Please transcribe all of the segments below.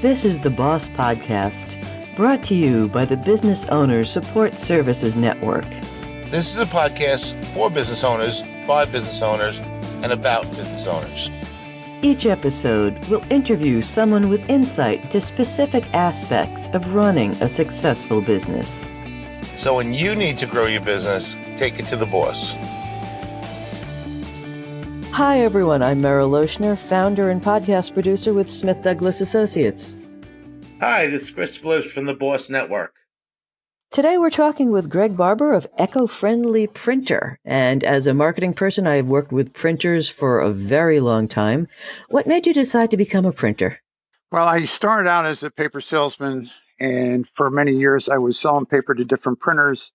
This is the Boss Podcast, brought to you by the Business Owners Support Services Network. This is a podcast for business owners, by business owners, and about business owners. Each episode will interview someone with insight to specific aspects of running a successful business. So when you need to grow your business, take it to the boss. Hi, everyone. I'm Meryl Lochner, founder and podcast producer with Smith Douglas Associates. Hi, this is Christopher Lips from the Boss Network. Today, we're talking with Greg Barber of EcoFriendly Printer. And as a marketing person, I've worked with printers for a very long time. What made you decide to become a printer? Well, I started out as a paper salesman, and for many years, I was selling paper to different printers.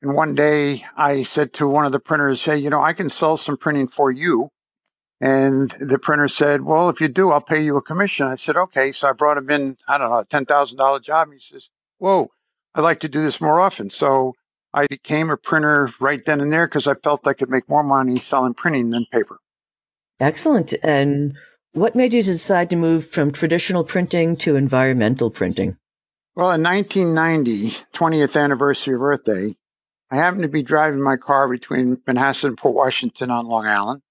And one day, I said to one of the printers, hey, I can sell some printing for you. And the printer said, well, if you do, I'll pay you a commission. I said, okay. So I brought him in, a $10,000 job. And he says, whoa, I'd like to do this more often. So I became a printer right then and there because I felt I could make more money selling printing than paper. Excellent. And what made you decide to move from traditional printing to environmental printing? Well, in 1990, 20th anniversary of Earth Day, I happened to be driving my car between Manhasset and Port Washington on Long Island.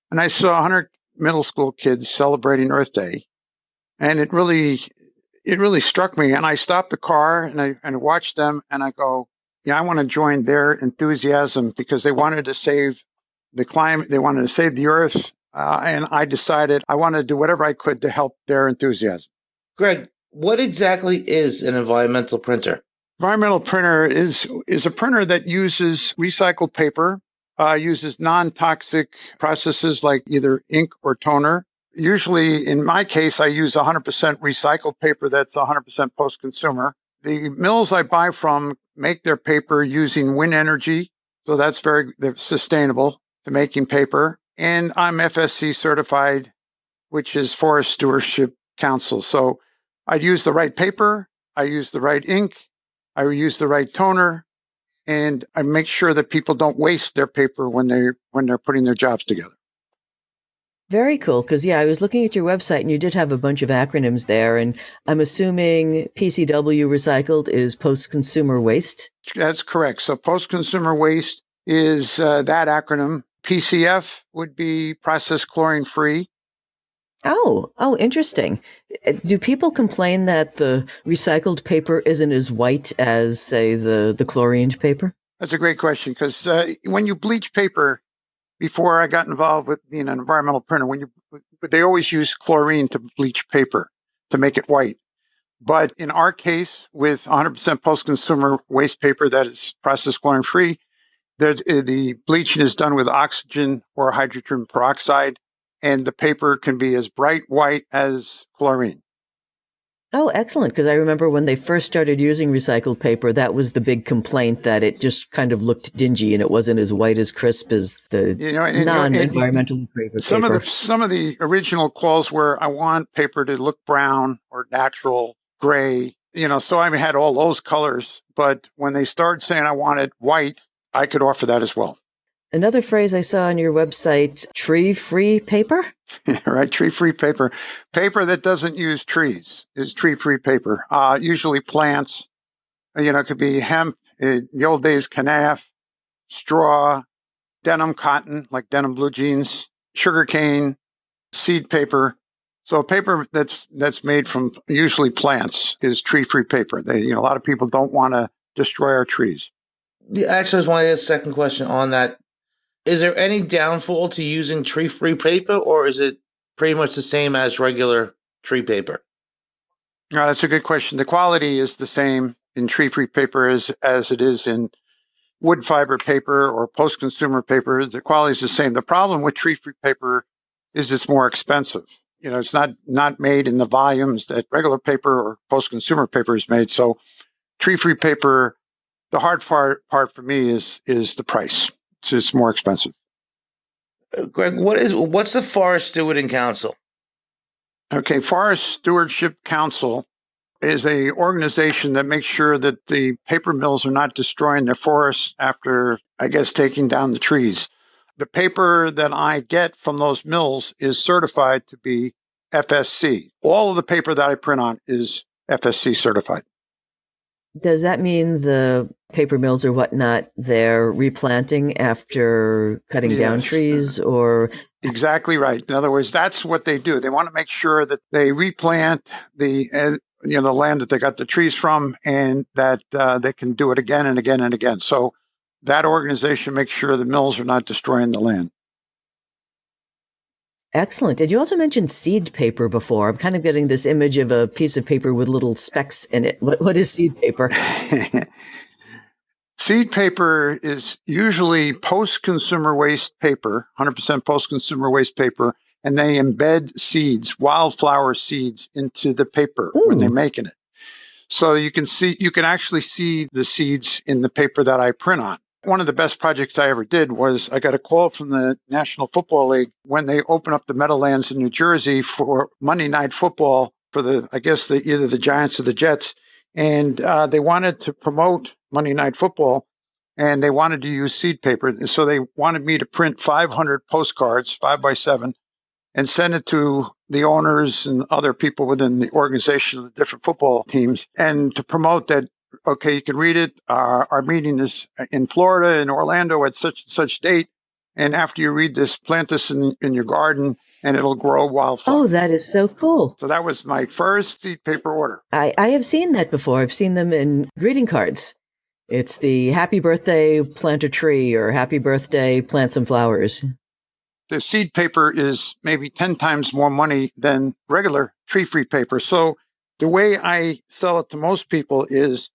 And I saw 100 middle school kids celebrating Earth Day. And it really struck me. And I stopped the car and I watched them and I go, I want to join their enthusiasm because they wanted to save the climate. They wanted to save the earth. And I decided I wanted to do whatever I could to help their enthusiasm. Greg, what exactly is an environmental printer? Environmental printer is a printer that uses recycled paper, uses non-toxic processes like either ink or toner. Usually, in my case, I use 100% recycled paper that's 100% post-consumer. The mills I buy from make their paper using wind energy, so they're sustainable to making paper. And I'm FSC certified, which is Forest Stewardship Council. So I use the right paper, I use the right ink, I use the right toner, and I make sure that people don't waste their paper when they're putting their jobs together. Very cool, because I was looking at your website and you did have a bunch of acronyms there, and I'm assuming PCW recycled is post-consumer waste? That's correct. So post-consumer waste is that acronym. PCF would be processed chlorine free. Oh, interesting. Do people complain that the recycled paper isn't as white as, say, the chlorined paper? That's a great question, because when you bleach paper, before I got involved with being an environmental printer, they always use chlorine to bleach paper to make it white. But in our case, with 100% post-consumer waste paper that is processed chlorine-free, the bleaching is done with oxygen or hydrogen peroxide, and the paper can be as bright white as chlorine. Oh, excellent. Because I remember when they first started using recycled paper, that was the big complaint, that it just kind of looked dingy and it wasn't as white as crisp as the non-environmental paper. Some of the original calls were, I want paper to look brown or natural gray, so I had all those colors. But when they started saying I wanted white, I could offer that as well. Another phrase I saw on your website, tree-free paper? Right, tree-free paper. Paper that doesn't use trees is tree-free paper. Usually plants, it could be hemp, in the old days, canaf, straw, denim cotton, like denim blue jeans, sugarcane, seed paper. So paper that's made from usually plants is tree-free paper. A lot of people don't want to destroy our trees. Actually, I just want to ask a second question on that. Is there any downfall to using tree-free paper, or is it pretty much the same as regular tree paper? No, that's a good question. The quality is the same in tree-free paper as it is in wood fiber paper or post-consumer paper. The quality is the same. The problem with tree-free paper is it's more expensive. It's not made in the volumes that regular paper or post-consumer paper is made. So tree-free paper, the hard part for me is the price. It's just more expensive. Greg, what's the Forest Stewardship Council? Okay, Forest Stewardship Council is an organization that makes sure that the paper mills are not destroying their forests after, taking down the trees. The paper that I get from those mills is certified to be FSC. All of the paper that I print on is FSC certified. Does that mean the paper mills or whatnot, they're replanting after cutting down trees, or? Exactly right. In other words, that's what they do. They want to make sure that they replant the land that they got the trees from, and that they can do it again and again and again. So that organization makes sure the mills are not destroying the land. Excellent. Did you also mention seed paper before? I'm kind of getting this image of a piece of paper with little specks in it. What is seed paper? Seed paper is usually post-consumer waste paper, 100% post-consumer waste paper, and they embed seeds, wildflower seeds, into the paper when they're making it. So you can actually see the seeds in the paper that I print on. One of the best projects I ever did was I got a call from the National Football League when they opened up the Meadowlands in New Jersey for Monday Night Football for either the Giants or the Jets. And they wanted to promote Monday Night Football, and they wanted to use seed paper. So they wanted me to print 500 postcards, 5x7, and send it to the owners and other people within the organization of the different football teams, and to promote that, okay, you can read it. Our meeting is in Florida, in Orlando, at such and such date. And after you read this, plant this in your garden, and it'll grow wildflower. Oh, that is so cool. So that was my first seed paper order. I have seen that before. I've seen them in greeting cards. It's the happy birthday, plant a tree, or happy birthday, plant some flowers. The seed paper is maybe 10 times more money than regular tree-free paper. So the way I sell it to most people is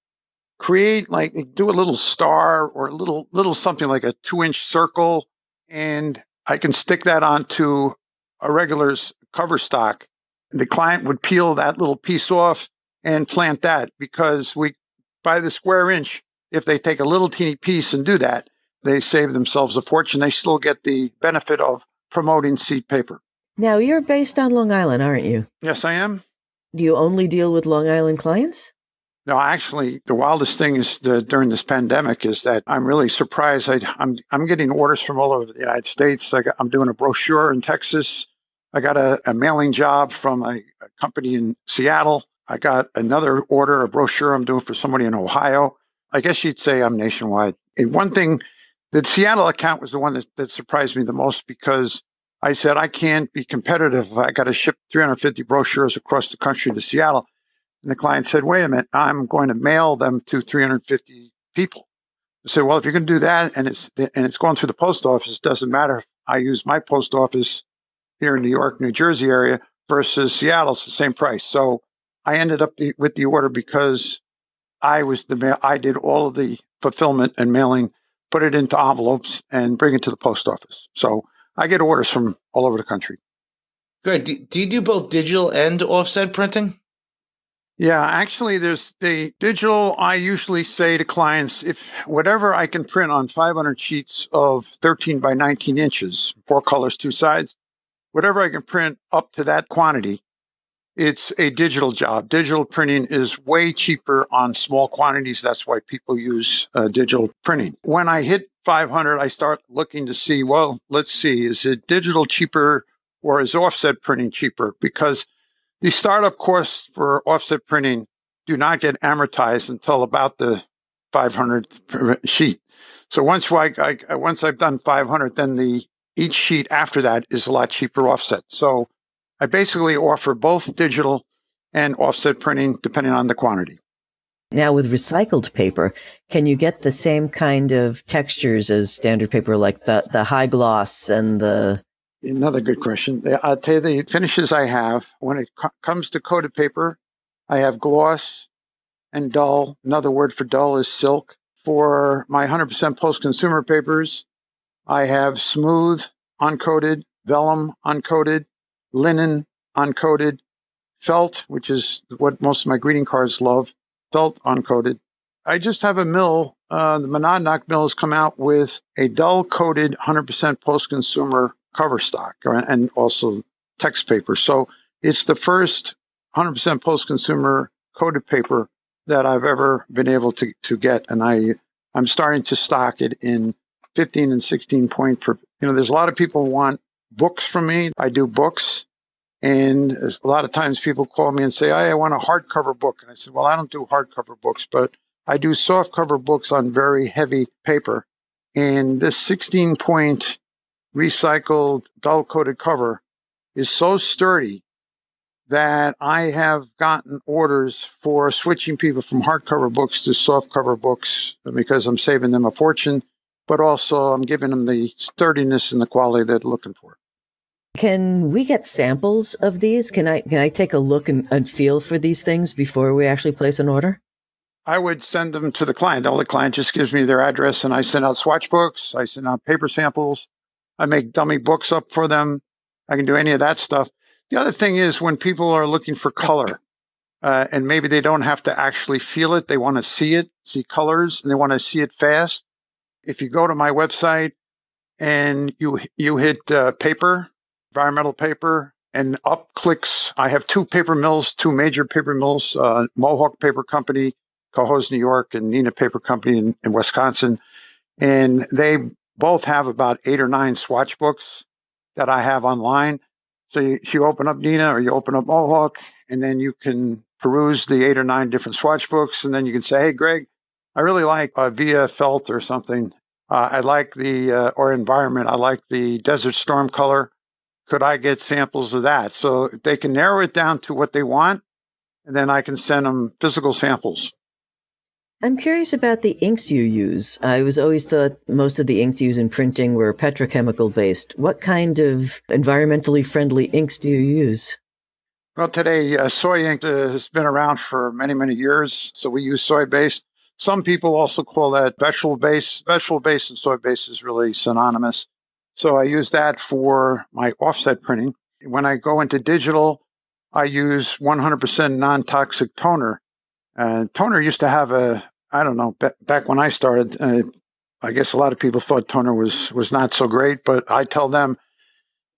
do a little star or a little something like a 2-inch circle, and I can stick that onto a regular's cover stock. The client would peel that little piece off and plant that, because by the square inch, if they take a little teeny piece and do that, they save themselves a fortune. They still get the benefit of promoting seed paper. Now, you're based on Long Island, aren't you? Yes, I am. Do you only deal with Long Island clients? No, actually, the wildest thing is during this pandemic is that I'm really surprised. I'm getting orders from all over the United States. I'm doing a brochure in Texas. I got a mailing job from a company in Seattle. I got another order, a brochure I'm doing for somebody in Ohio. I guess you'd say I'm nationwide. And one thing, the Seattle account was the one that surprised me the most, because I said I can't be competitive. I got to ship 350 brochures across the country to Seattle. And the client said, wait a minute, I'm going to mail them to 350 people. I said, well, if you're going to do that and it's going through the post office, it doesn't matter if I use my post office here in New York, New Jersey area versus Seattle. It's the same price. So I ended up with the order because I did all of the fulfillment and mailing, put it into envelopes and bring it to the post office. So I get orders from all over the country. Good. Do you do both digital and offset printing? Yeah, actually, there's the digital. I usually say to clients, if whatever I can print on 500 sheets of 13 by 19 inches, 4 colors, 2 sides, whatever I can print up to that quantity, it's a digital job. Digital printing is way cheaper on small quantities. That's why people use digital printing. When I hit 500, I start looking to see, well, let's see, is it digital cheaper or is offset printing cheaper? Because the startup costs for offset printing do not get amortized until about the 500th sheet. So once I've done 500, then each sheet after that is a lot cheaper offset. So I basically offer both digital and offset printing depending on the quantity. Now, with recycled paper, can you get the same kind of textures as standard paper, like the high gloss and the... Another good question. I'll tell you the finishes I have. When it comes to coated paper, I have gloss and dull. Another word for dull is silk. For my 100% post-consumer papers, I have smooth, uncoated, vellum, uncoated, linen, uncoated, felt, which is what most of my greeting cards love, felt, uncoated. I just have a mill. The Monadnock mill has come out with a dull-coated 100% post-consumer cover stock and also text paper. So it's the first 100% post-consumer coated paper that I've ever been able to get. And I'm starting to stock it in 15 and 16 point there's a lot of people who want books from me. I do books And a lot of times people call me and say, I want a hardcover book. And I said, well, I don't do hardcover books, but I do softcover books on very heavy paper. And this 16-point recycled dull-coated cover is so sturdy that I have gotten orders for switching people from hardcover books to softcover books because I'm saving them a fortune, but also I'm giving them the sturdiness and the quality they're looking for. Can we get samples of these? Can I take a look and feel for these things before we actually place an order? I would send them to the client. The client just gives me their address, and I send out swatch books. I send out paper samples. I make dummy books up for them. I can do any of that stuff. The other thing is when people are looking for color, and maybe they don't have to actually feel it. They want to see it, see colors, and they want to see it fast. If you go to my website and you hit paper, environmental paper, and up clicks. I have two major paper mills, Mohawk Paper Company, Cohoes, New York, and Neenah Paper Company in Wisconsin. And they both have about 8 or 9 swatch books that I have online. So you open up Neenah or you open up Mohawk, and then you can peruse the 8 or 9 different swatch books. And then you can say, hey, Greg, I really like Via Felt or something. I like or Environment. I like the Desert Storm color. Could I get samples of that? So they can narrow it down to what they want, and then I can send them physical samples. I'm curious about the inks you use. I was always thought most of the inks used in printing were petrochemical based. What kind of environmentally friendly inks do you use? Well, today, soy ink has been around for many, many years, so we use soy-based. Some people also call that vegetable-based. Vegetable-based and soy-based is really synonymous. So I use that for my offset printing. When I go into digital, I use 100% non-toxic toner. Toner used to have back when I started, I guess a lot of people thought toner was not so great, but I tell them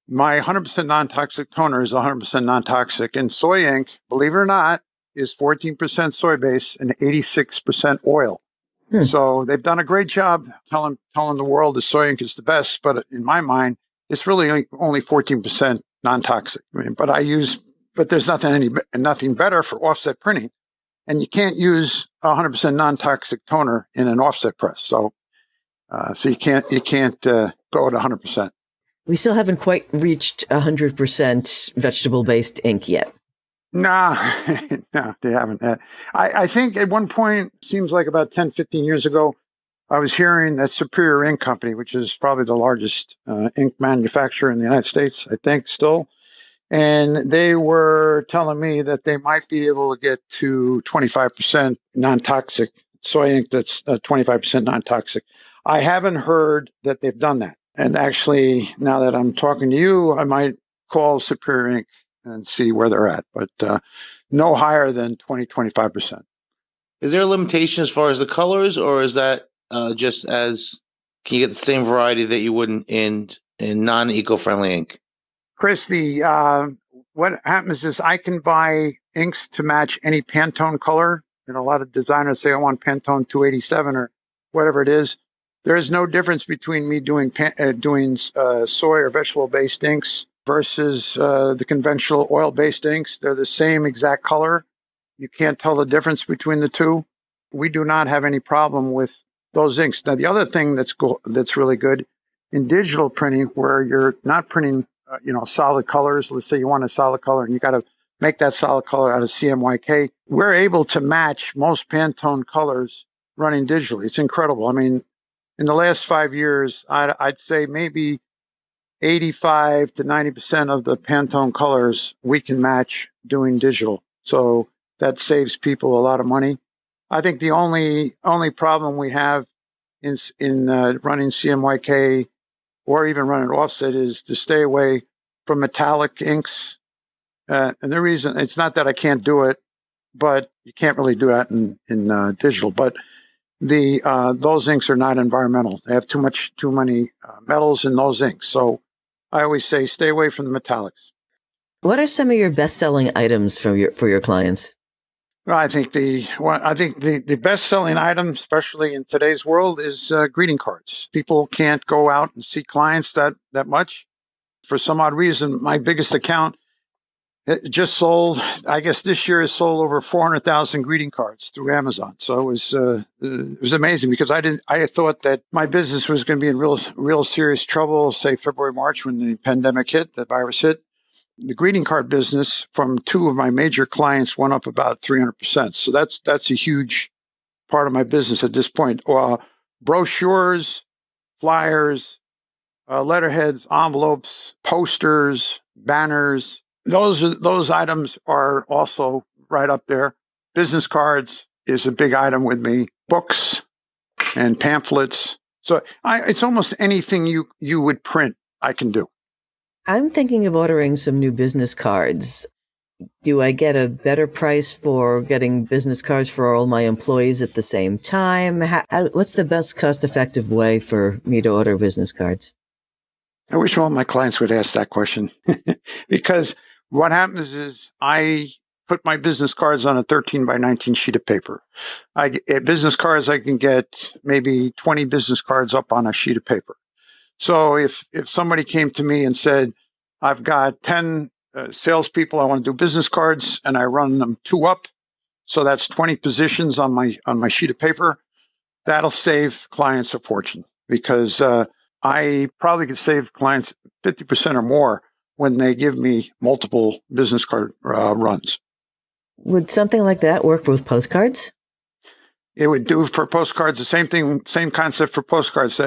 my 100% non-toxic toner is 100% non-toxic. And soy ink, believe it or not, is 14% soy base and 86% oil. So they've done a great job telling the world that soy ink is the best, but in my mind, it's really only 14% non-toxic. But there's nothing better for offset printing, and you can't use 100% non-toxic toner in an offset press. So you can't go at 100%. We still haven't quite reached 100% vegetable-based ink yet. No, they haven't. I think at one point, seems like about 10, 15 years ago, I was hearing that Superior Ink Company, which is probably the largest ink manufacturer in the United States, I think still, and they were telling me that they might be able to get to 25% non-toxic soy ink that's 25% non-toxic. I haven't heard that they've done that. And actually, now that I'm talking to you, I might call Superior Ink and see where they're at, but no higher than 25%. Is there a limitation as far as the colors, or is that can you get the same variety that you would in non-eco-friendly ink? Chris, what happens is I can buy inks to match any Pantone color. A lot of designers say I want Pantone 287 or whatever it is. There is no difference between me doing soy or vegetable-based inks versus the conventional oil-based inks. They're the same exact color. You can't tell the difference between the two. We do not have any problem with those inks. Now, the other thing that's really good in digital printing, where you're not printing, solid colors. Let's say you want a solid color and you got to make that solid color out of CMYK. We're able to match most Pantone colors running digitally. It's incredible. I mean, in the last 5 years, I'd say maybe 85 to 90% of the Pantone colors we can match doing digital. So that saves people a lot of money. I think the only problem we have in running CMYK or even running offset is to stay away from metallic inks. And the reason, it's not that I can't do it, but you can't really do that in digital. But those inks are not environmental. They have too many metals in those inks. So I always say stay away from the metallics. What are some of your best-selling items for your clients? Well, I think the best-selling item, especially in today's world, is greeting cards. People can't go out and see clients that much. For some odd reason, my biggest account It just sold, I guess this year has sold over 400,000 greeting cards through Amazon. So it was amazing because I thought that my business was going to be in real serious trouble, say February, March, when the pandemic hit, the virus hit. The greeting card business from two of my major clients went up about 300%. So that's a huge part of my business at this point. Brochures, flyers, letterheads, envelopes, posters, banners. Those items are also right up there. Business cards is a big item with me. Books and pamphlets. So it's almost anything you would print, I can do. I'm thinking of ordering some new business cards. Do I get a better price for getting business cards for all my employees at the same time? What's the best cost-effective way for me to order business cards? I wish all my clients would ask that question because what happens is I put my business cards on a 13 by 19 sheet of paper. Business cards, I can get maybe 20 business cards up on a sheet of paper. So if somebody came to me and said, I've got 10 salespeople, I want to do business cards, and I run them 2 up, so that's 20 positions on my sheet of paper, that'll save clients a fortune because I probably could save clients 50% or more when they give me multiple business card runs. Would something like that work with postcards? It would do for postcards, the same thing, same concept for postcards.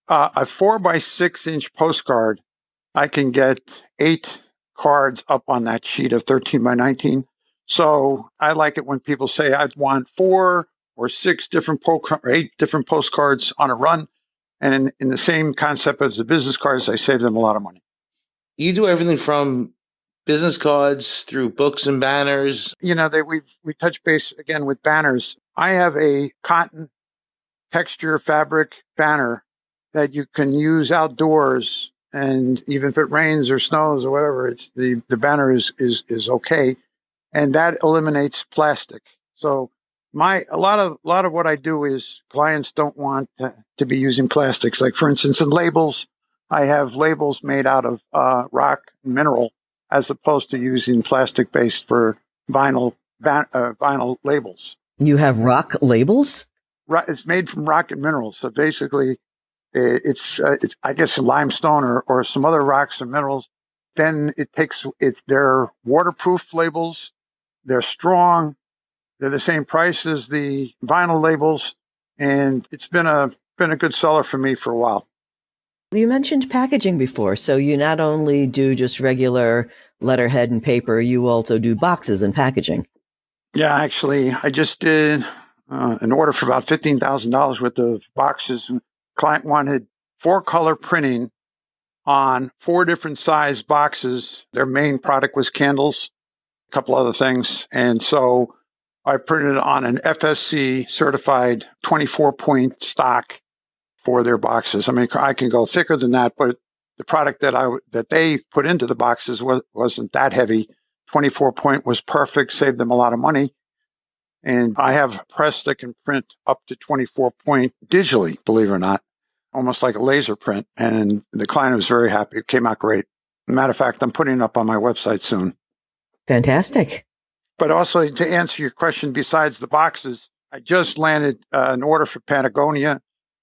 A 4x6-inch postcard, I can get 8 cards up on that sheet of 13 by 19. So I like it when people say, I want 4 or 6 different or 8 different postcards on a run. And in the same concept as the business cards, I save them a lot of money. You do everything from business cards through books and banners. You know, we touch base again with banners. I have a cotton texture fabric banner that you can use outdoors, and even if it rains or snows or whatever, it's the banner is okay, and that eliminates plastic. So a lot of what I do is clients don't want to be using plastics. Like for instance, in labels, I have labels made out of rock mineral as opposed to using plastic based for vinyl labels. You have rock labels? It's made from rock and minerals. So basically, it's I guess limestone or some other rocks and minerals. Then they're waterproof labels. They're strong. They're the same price as the vinyl labels, and it's been a good seller for me for a while. You mentioned packaging before, so you not only do just regular letterhead and paper, you also do boxes and packaging. Yeah, actually, I just did an order for about $15,000 worth of boxes. Client wanted 4-color printing on 4 different size boxes. Their main product was candles, a couple other things. And so I printed on an FSC certified 24-point stock for their boxes. I mean, I can go thicker than that, but the product that they put into the boxes wasn't that heavy. 24-point was perfect, saved them a lot of money. And I have a press that can print up to 24-point digitally, believe it or not, almost like a laser print. And the client was very happy. It came out great. Matter of fact, I'm putting it up on my website soon. Fantastic. But also to answer your question, besides the boxes, I just landed an order for Patagonia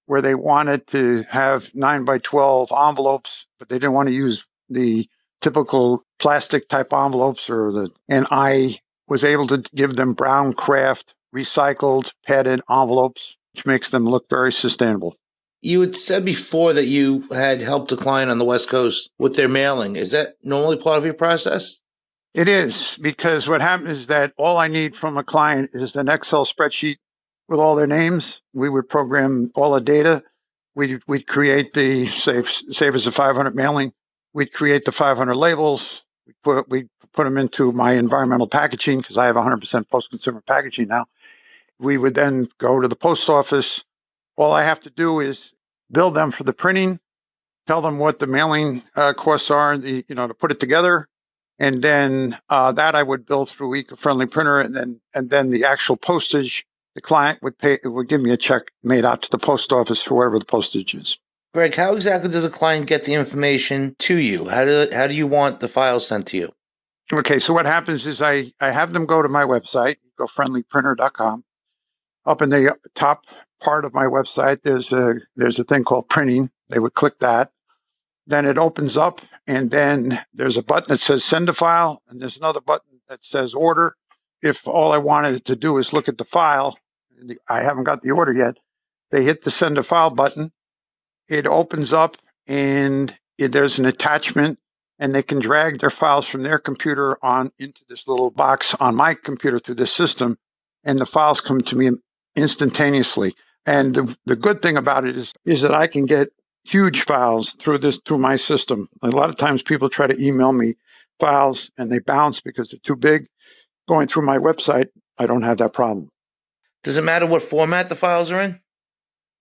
where they wanted to have 9x12 envelopes, but they didn't want to use the typical plastic type envelopes and I was able to give them brown craft, recycled, padded envelopes, which makes them look very sustainable. You had said before that you had helped a client on the West Coast with their mailing. Is that normally part of your process? It is, because what happens is that all I need from a client is an Excel spreadsheet with all their names. We would program all the data. We'd create the save as a 500 mailing. We'd create the 500 labels. We'd put them into my environmental packaging because I have 100% post-consumer packaging now. We would then go to the post office. All I have to do is bill them for the printing, tell them what the mailing costs are, to put it together, and then that I would bill through EcoFriendly Printer, and then the actual postage, the client would give me a check made out to the post office for whatever the postage is. Greg, how exactly does a client get the information to you? How do you want the files sent to you? Okay, so what happens is I have them go to my website, EcoFriendlyPrinter.com. Up in the top part of my website, there's a thing called printing. They would click that. Then it opens up, and then there's a button that says send a file, and there's another button that says order. If all I wanted to do is look at the file, I haven't got the order yet, they hit the send a file button. It opens up, and there's an attachment, and they can drag their files from their computer on into this little box on my computer through this system, and the files come to me instantaneously. And the good thing about it is that I can get huge files through my system. A lot of times people try to email me files and they bounce because they're too big. Going through my website, I don't have that problem. Does it matter what format the files are in?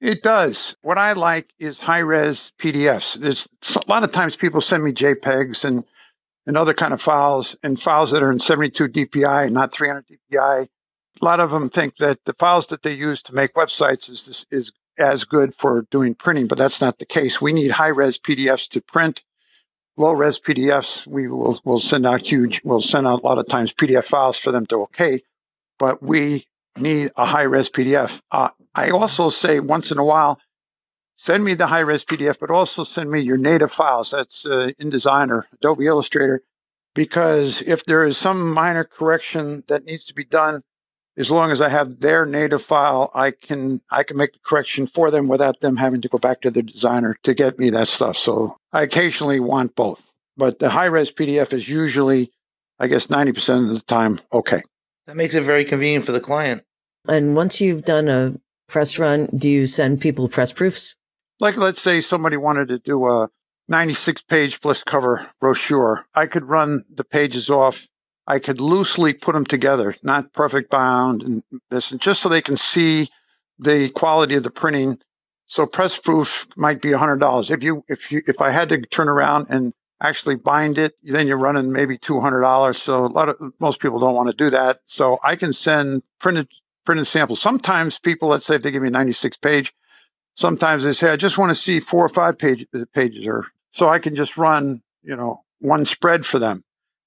It does. What I like is high-res PDFs. There's a lot of times people send me JPEGs and other kind of files, and files that are in 72 DPI, not 300 DPI. A lot of them think that the files that they use to make websites is as good for doing printing, but that's not the case. We need high-res PDFs to print. Low-res PDFs, we'll send out we'll send out a lot of times PDF files for them to okay, but we need a high-res PDF. I also say once in a while, send me the high-res PDF, but also send me your native files. That's InDesign or Adobe Illustrator, because if there is some minor correction that needs to be done, as long as I have their native file, I can make the correction for them without them having to go back to the designer to get me that stuff. So I occasionally want both, but the high-res PDF is usually, I guess, 90% of the time okay. That makes it very convenient for the client. And once you've done a press run, do you send people press proofs? Like, let's say somebody wanted to do a 96-page plus cover brochure. I could run the pages off. I could loosely put them together, not perfect bound and this, and just so they can see the quality of the printing. So press proof might be $100. If I had to turn around and actually bind it, then you're running maybe $200. So most people don't want to do that. So I can send printed samples. Sometimes people, let's say if they give me a 96-page, sometimes they say I just want to see 4 or 5 pages, or so I can just run one spread for them.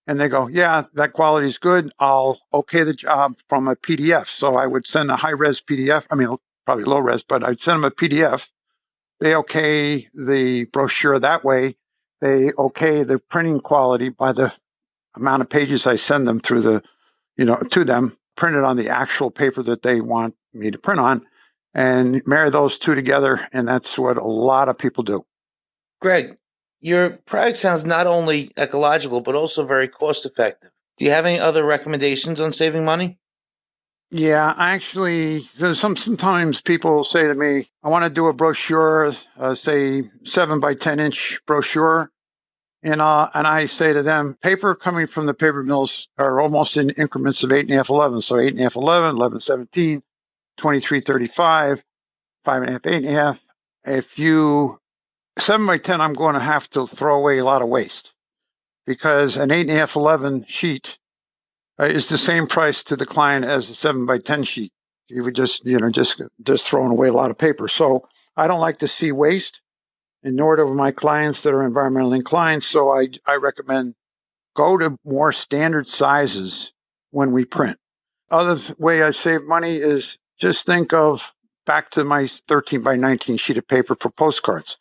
And they go, yeah, that quality is good. I'll okay the job from a PDF. So I would send a high-res PDF. I mean, probably low-res, but I'd send them a PDF. They okay the brochure that way. They okay the printing quality by the amount of pages I send them through to them, printed on the actual paper that they want me to print on, and marry those two together. And that's what a lot of people do. Greg, your product sounds not only ecological, but also very cost effective. Do you have any other recommendations on saving money? Yeah, actually, sometimes people say to me, I want to do a brochure, say 7 by 10 inch brochure. And I say to them, paper coming from the paper mills are almost in increments of 8.5, 11. So 8.5, 11, 11, 17, 23, 35, 5.5, 8.5. If you 7 by 10, I'm going to have to throw away a lot of waste, because an 8.5, 11 sheet is the same price to the client as a 7 by 10 sheet. You would just throwing away a lot of paper. So I don't like to see waste, and nor do my clients that are environmentally inclined. So I recommend go to more standard sizes when we print. Other way I save money is just think of back to my 13 by 19 sheet of paper for postcards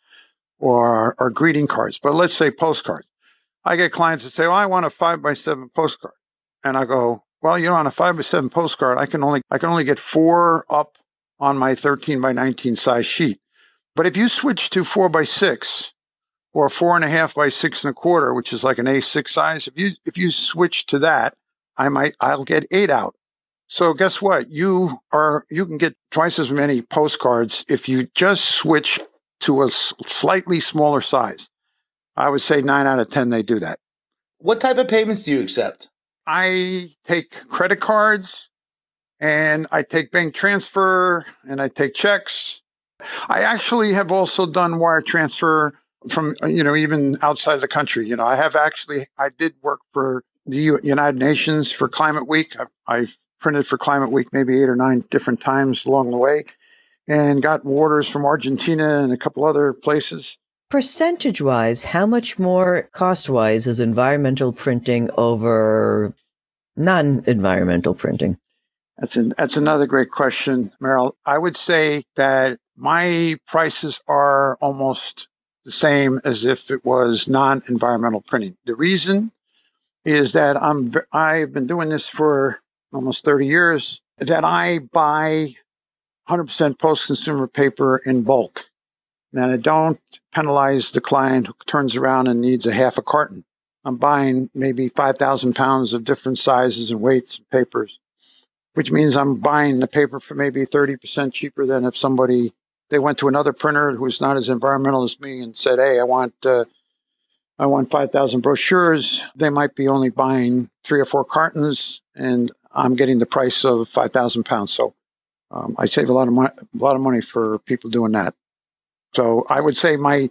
or greeting cards. But let's say postcards. I get clients that say, I want a 5 by 7 postcard. And I go, well, on a 5 by 7 postcard, I can only get 4 up on my 13 by 19 size sheet. But if you switch to 4 by 6 or 4.5 by 6.25, which is like an A6 size, if you switch to that, I'll get 8 out. So guess what? You can get twice as many postcards if you just switch to a slightly smaller size. I would say 9 out of 10 they do that. What type of payments do you accept? I take credit cards, and I take bank transfer, and I take checks. I actually have also done wire transfer from, even outside of the country. I did work for the United Nations for Climate Week. I printed for Climate Week maybe 8 or 9 different times along the way, and got orders from Argentina and a couple other places. Percentage-wise, how much more cost-wise is environmental printing over non-environmental printing? That's another great question, Meryl. I would say that my prices are almost the same as if it was non-environmental printing. The reason is that I've been doing this for almost 30 years, that I buy 100% post-consumer paper in bulk. And I don't penalize the client who turns around and needs a half a carton. I'm buying maybe 5,000 pounds of different sizes and weights of papers, which means I'm buying the paper for maybe 30% cheaper than if they went to another printer who's not as environmental as me and said, hey, I want 5,000 brochures. They might be only buying 3 or 4 cartons, and I'm getting the price of 5,000 pounds. So I save a lot of money for people doing that. So I would say my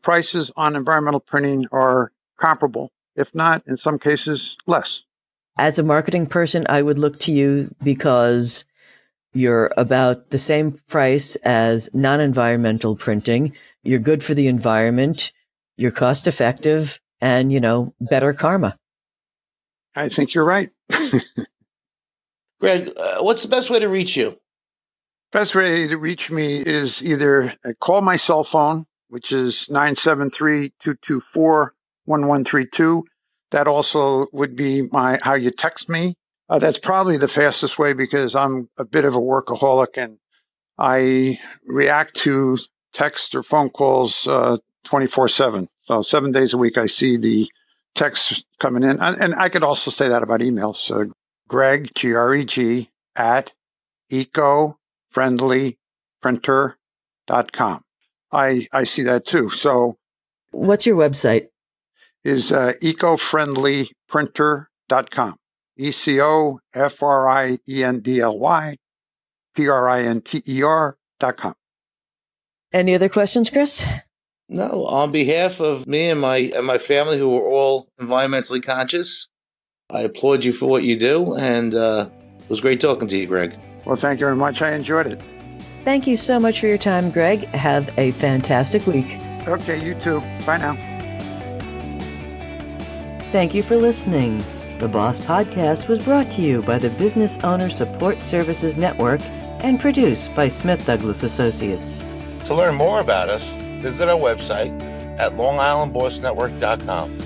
prices on environmental printing are comparable, if not, in some cases, less. As a marketing person, I would look to you because you're about the same price as non-environmental printing. You're good for the environment. You're cost effective and, better karma. I think you're right. Greg, what's the best way to reach you? Best way to reach me is either call my cell phone, which is 973-224-1132. That also would be how you text me. That's probably the fastest way because I'm a bit of a workaholic and I react to text or phone calls 24/7. So 7 days a week, I see the texts coming in. And I could also say that about emails. Greg, Greg, at EcoFriendlyPrinter.com. I see that too. So what's your website? Is EcoFriendlyPrinter.com. EcoFriendlyPrinter.com. Any other questions, Chris? No. On behalf of me and my family, who are all environmentally conscious, I applaud you for what you do, and it was great talking to you, Greg. Well, thank you very much. I enjoyed it. Thank you so much for your time, Greg. Have a fantastic week. Okay, you too. Bye now. Thank you for listening. The Boss Podcast was brought to you by the Business Owner Support Services Network and produced by Smith Douglas Associates. To learn more about us, visit our website at longislandbossnetwork.com.